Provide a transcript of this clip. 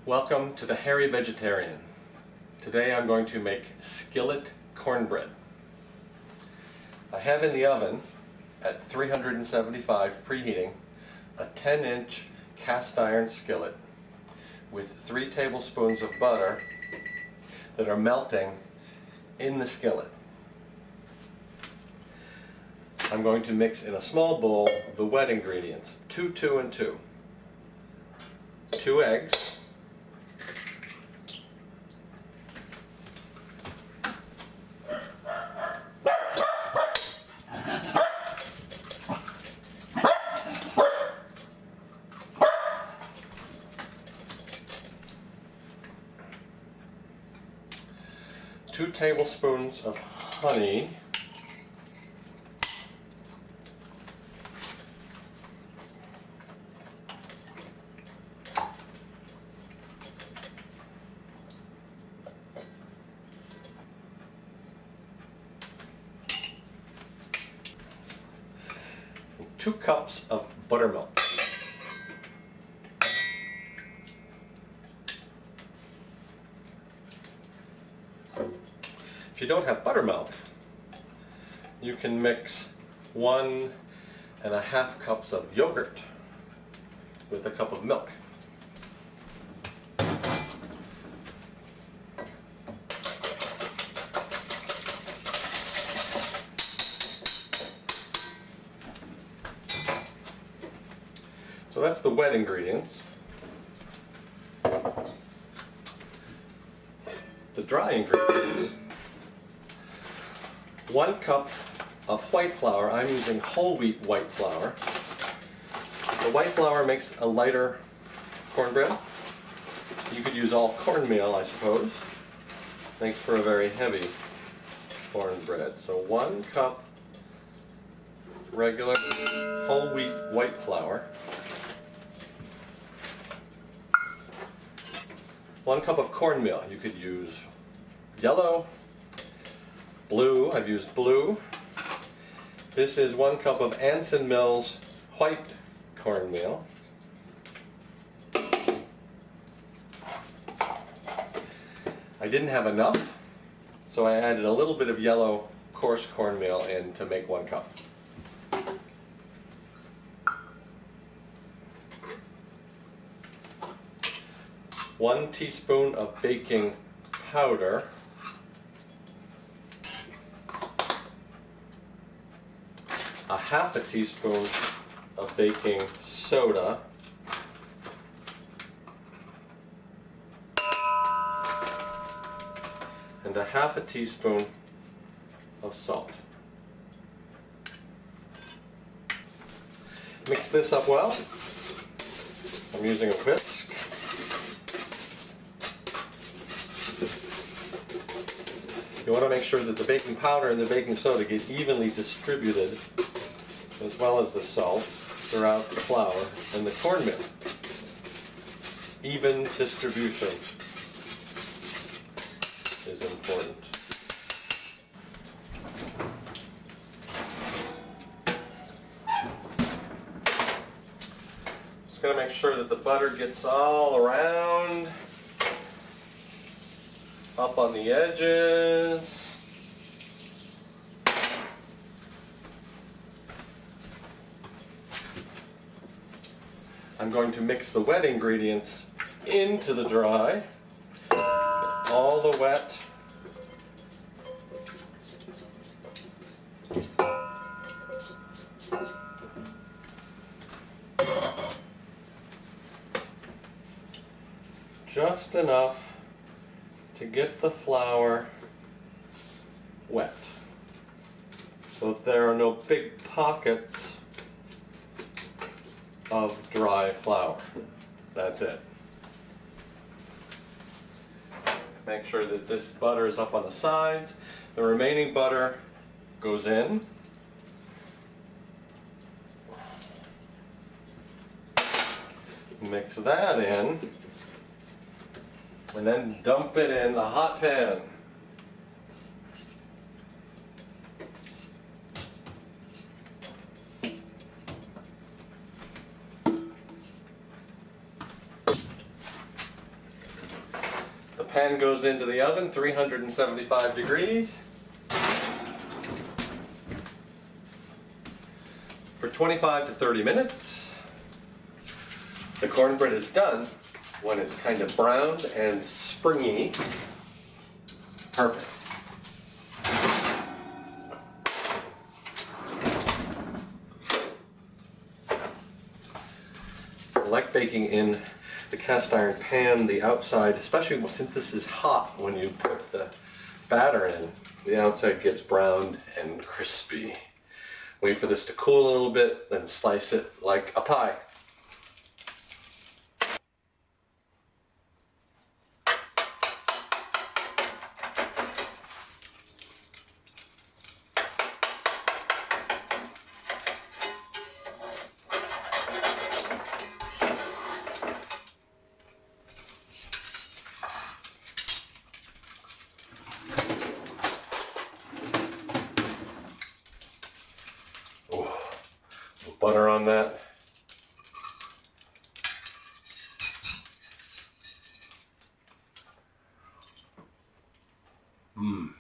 Welcome to the Hairy Vegetarian. Today I'm going to make skillet cornbread. I have in the oven at 375 preheating a 10-inch cast iron skillet with 3 tablespoons of butter that are melting in the skillet. I'm going to mix in a small bowl the wet ingredients, 2, 2, and 2. 2 eggs, 2 tablespoons of honey, and 2 cups of buttermilk. If you don't have buttermilk, you can mix 1.5 cups of yogurt with a cup of milk. So that's the wet ingredients. The dry ingredients: 1 cup of white flour. I'm using whole wheat white flour. The white flour makes a lighter cornbread. You could use all cornmeal, I suppose. Makes for a very heavy cornbread. So 1 cup regular whole wheat white flour. 1 cup of cornmeal. You could use yellow, blue. I've used blue. This is 1 cup of Anson Mills white cornmeal. I didn't have enough, so I added a little bit of yellow coarse cornmeal in to make 1 cup. One teaspoon of baking powder. A half a teaspoon of baking soda, and a half a teaspoon of salt. Mix this up well. I'm using a whisk. You want to make sure that the baking powder and the baking soda get evenly distributed, as well as the salt, throughout the flour and the cornmeal. Even distribution is important. Just going to make sure that the butter gets all around, up on the edges. I'm going to mix the wet ingredients into the dry. Get all the wet. Just enough to get the flour wet, so that there are no big pockets of dry flour. That's it. Make sure that this butter is up on the sides. The remaining butter goes in. Mix that in, and then dump it in the hot pan. Pan goes into the oven, 375 degrees, for 25 to 30 minutes. The cornbread is done when it's kind of browned and springy. Perfect. I like baking in the cast iron pan, the outside, especially since this is hot when you put the batter in, the outside gets browned and crispy. Wait for this to cool a little bit, then slice it like a pie. Butter on that. Mmm.